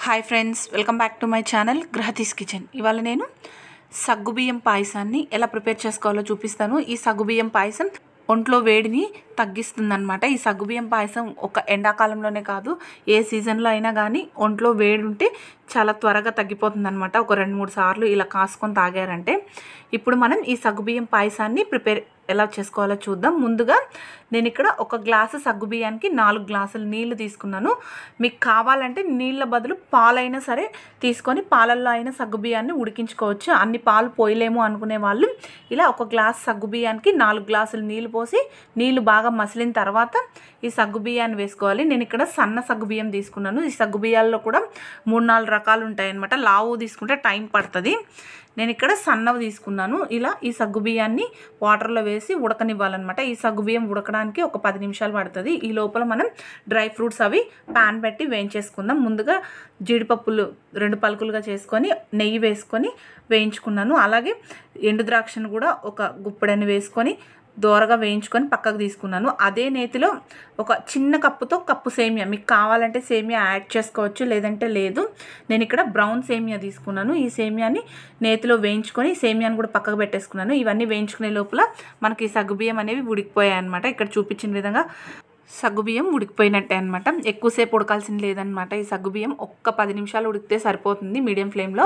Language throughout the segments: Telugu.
Hi friends, welcome back to my channel గ్రహతీస్ కిచెన్. ఇవాళ నేను సగ్గుబియ్యం పాయసాన్ని ఎలా ప్రిపేర్ చేసుకోవాలో చూపిస్తాను. ఈ సగ్గుబియ్యం పాయసం ఒంట్లో వేడిని తగ్గిస్తుందన్నమాట. ఈ సగ్గుబియ్యం పాయసం ఒక ఎండాకాలంలోనే కాదు, ఏ సీజన్లో అయినా కానీ ఒంట్లో వేడి ఉంటే చాలా త్వరగా తగ్గిపోతుందన్నమాట. ఒక 2-3 సార్లు ఇలా కాసుకొని తాగారంటే. ఇప్పుడు మనం ఈ సగ్గుబియ్యం పాయసాన్ని ప్రిపేర్ ఎలా చేసుకోవాలో చూద్దాం. ముందుగా నేను ఇక్కడ ఒక గ్లాసు సగ్గుబియ్యానికి 4 గ్లాసులు నీళ్లు తీసుకున్నాను. మీకు కావాలంటే నీళ్ళ బదులు పాలైనా సరే తీసుకొని పాలల్లో అయినా సగ్గుబియ్యాన్ని ఉడికించుకోవచ్చు. అన్ని పాలు పోయలేము అనుకునే వాళ్ళు ఇలా ఒక గ్లాస్ సగ్గుబియ్యానికి 4 గ్లాసులు నీళ్ళు పోసి నీళ్ళు బాగా మసిలిన తర్వాత ఈ సగ్గుబియ్యాన్ని వేసుకోవాలి. నేను ఇక్కడ సన్న సగ్గుబియ్యం తీసుకున్నాను. ఈ సగ్గుబియ్యాల్లో కూడా 3-4 రకాలు ఉంటాయన్నమాట. లావు తీసుకుంటే టైం పడుతుంది. నేను ఇక్కడ సన్నవి తీసుకున్నాను. ఇలా ఈ సగ్గుబియ్యాన్ని వాటర్లో వేసి ఉడకనివ్వాలన్నమాట. ఈ సగ్గుబియ్యం ఉడకడానికి ఒక 10 నిమిషాలు పడుతుంది. ఈ లోపల మనం డ్రై ఫ్రూట్స్ అవి పాన్ పెట్టి వేయించేసుకుందాం. ముందుగా జీడిపప్పులు 2 పలుకులుగా చేసుకొని నెయ్యి వేసుకొని వేయించుకున్నాను. అలాగే ఎండు ద్రాక్షను కూడా ఒక గుప్పెడని వేసుకొని దోరగా వేయించుకొని పక్కకు తీసుకున్నాను. అదే నేతిలో ఒక చిన్న కప్పుతో కప్పు సేమియా, మీకు కావాలంటే సేమియా యాడ్ చేసుకోవచ్చు, లేదంటే లేదు. నేను ఇక్కడ బ్రౌన్ సేమియా తీసుకున్నాను. ఈ సేమియాని నేతిలో వేయించుకొని సేమియాని కూడా పక్కకు పెట్టేసుకున్నాను. ఇవన్నీ వేయించుకునే లోపల మనకి ఈ సగ్గుబియ్యం అనేవి ఉడికిపోయాయి అనమాట. ఇక్కడ చూపించిన విధంగా సగ్గుబియ్యం ఉడికిపోయినట్టే అనమాట. ఎక్కువసేపు ఉడకాల్సింది లేదనమాట. ఈ సగ్గుబియ్యం ఒక్క 10 నిమిషాలు ఉడికితే సరిపోతుంది మీడియం ఫ్లేమ్లో.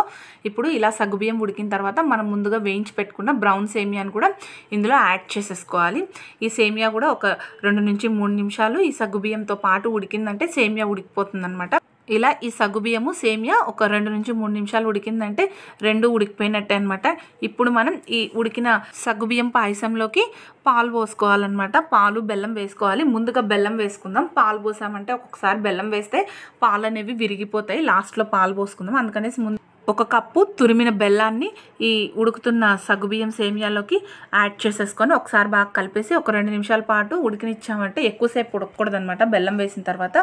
ఇప్పుడు ఇలా సగ్గుబియ్యం ఉడికిన తర్వాత మనం ముందుగా వేయించి పెట్టుకున్న బ్రౌన్ సేమియాని కూడా ఇందులో యాడ్ చేసేసుకోవాలి. ఈ సేమియా కూడా ఒక 2-3 నిమిషాలు ఈ సగ్గుబియ్యంతో పాటు ఉడికిందంటే సేమియా ఉడికిపోతుంది అనమాట. ఇలా ఈ సగ్గుబియ్యము సేమియా ఒక 2-3 నిమిషాలు ఉడికిందంటే 2 ఉడికిపోయినట్టే అనమాట. ఇప్పుడు మనం ఈ ఉడికిన సగ్గుబియ్యం పాయసంలోకి పాలు పోసుకోవాలన్నమాట. పాలు బెల్లం వేసుకోవాలి. ముందుగా బెల్లం వేసుకుందాం. పాలు పోసామంటే ఒక్కొక్కసారి బెల్లం వేస్తే పాలు అనేవి విరిగిపోతాయి. లాస్ట్లో పాలు పోసుకుందాం. అందుకనేసి ముందు 1 కప్పు తురిమిన బెల్లాన్ని ఈ ఉడుకుతున్న సగ్గుబియ్యం సేమియాలోకి యాడ్ చేసేసుకొని ఒకసారి బాగా కలిపేసి ఒక 2 నిమిషాల పాటు ఉడికినిచ్చామంటే ఎక్కువసేపు ఉడకకూడదు అనమాట. బెల్లం వేసిన తర్వాత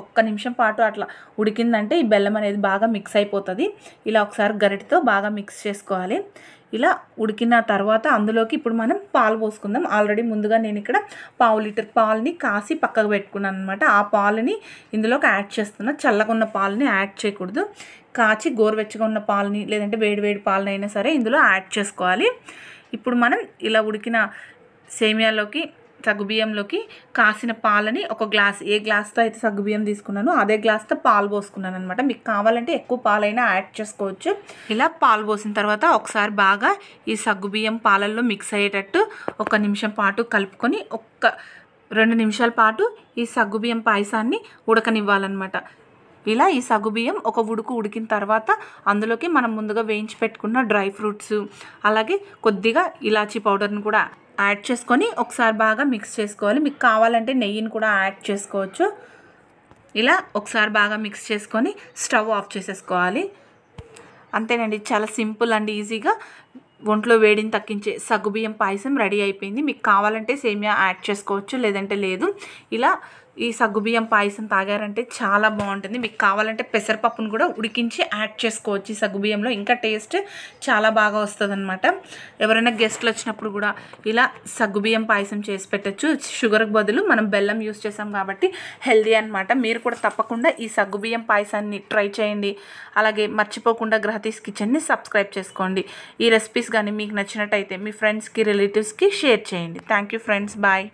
1 నిమిషం పాటు అట్లా ఉడికిందంటే ఈ బెల్లం అనేది బాగా మిక్స్ అయిపోతుంది. ఇలా ఒకసారి గరిటెతో బాగా మిక్స్ చేసుకోవాలి. ఇలా ఉడికిన తర్వాత అందులోకి ఇప్పుడు మనం పాలు పోసుకుందాం. ఆల్రెడీ ముందుగా నేను ఇక్కడ 1/2 లీటర్ పాలని కాసి పక్కకు పెట్టుకున్నాను అనమాట. ఆ పాలని ఇందులోకి యాడ్ చేస్తున్నా. చల్లగా ఉన్న పాలని యాడ్ చేయకూడదు. కాచి గోరువెచ్చగా ఉన్న పాలని లేదంటే వేడి పాలని అయినా సరే ఇందులో యాడ్ చేసుకోవాలి. ఇప్పుడు మనం ఇలా ఉడికిన సేమియాలోకి సగ్గుబియ్యంలోకి కాసిన పాలని ఒక గ్లాస్, ఏ గ్లాస్తో అయితే సగ్గుబియ్యం తీసుకున్నానో అదే గ్లాస్తో పాలు పోసుకున్నాను అనమాట. మీకు కావాలంటే ఎక్కువ పాలైనా యాడ్ చేసుకోవచ్చు. ఇలా పాలు పోసిన తర్వాత ఒకసారి బాగా ఈ సగ్గుబియ్యం పాలల్లో మిక్స్ అయ్యేటట్టు 1 నిమిషం పాటు కలుపుకొని 2 నిమిషాల పాటు ఈ సగ్గుబియ్యం పాయసాన్ని ఉడకనివ్వాలన్నమాట. ఇలా ఈ సగ్గుబియ్యం ఒక ఉడికిన తర్వాత అందులోకి మనం ముందుగా వేయించి పెట్టుకున్న డ్రై ఫ్రూట్స్ అలాగే కొద్దిగా ఇలాచీ పౌడర్ని కూడా యాడ్ చేసుకొని ఒకసారి బాగా మిక్స్ చేసుకోవాలి. మీకు కావాలంటే నెయ్యిని కూడా యాడ్ చేసుకోవచ్చు. ఇలా ఒకసారి బాగా మిక్స్ చేసుకొని స్టవ్ ఆఫ్ చేసేసుకోవాలి. అంతేనండి, చాలా సింపుల్ అండ్ ఈజీగా ఒంట్లో వేడిని తగ్గించే సగ్గుబియ్యం పాయసం రెడీ అయిపోయింది. మీకు కావాలంటే సేమియా యాడ్ చేసుకోవచ్చు, లేదంటే లేదు. ఇలా ఈ సగ్గుబియ్యం పాయసం తాగారంటే చాలా బాగుంటుంది. మీకు కావాలంటే పెసరపప్పును కూడా ఉడికించి యాడ్ చేసుకోవచ్చు. ఈ సగ్గుబియ్యంలో ఇంకా టేస్ట్ చాలా బాగా వస్తుంది అనమాట. ఎవరైనా గెస్ట్లు వచ్చినప్పుడు కూడా ఇలా సగ్గుబియ్యం పాయసం చేసి పెట్టచ్చు. షుగర్కి బదులు మనం బెల్లం యూస్ చేసాం కాబట్టి హెల్దీ అనమాట. మీరు కూడా తప్పకుండా ఈ సగ్గుబియ్యం పాయసాన్ని ట్రై చేయండి. అలాగే మర్చిపోకుండా గ్రహతీస్ కిచెన్ని సబ్స్క్రైబ్ చేసుకోండి. ఈ రెసిపీస్ కానీ మీకు నచ్చినట్టయితే మీ ఫ్రెండ్స్కి రిలేటివ్స్కి షేర్ చేయండి. Thank you friends, bye.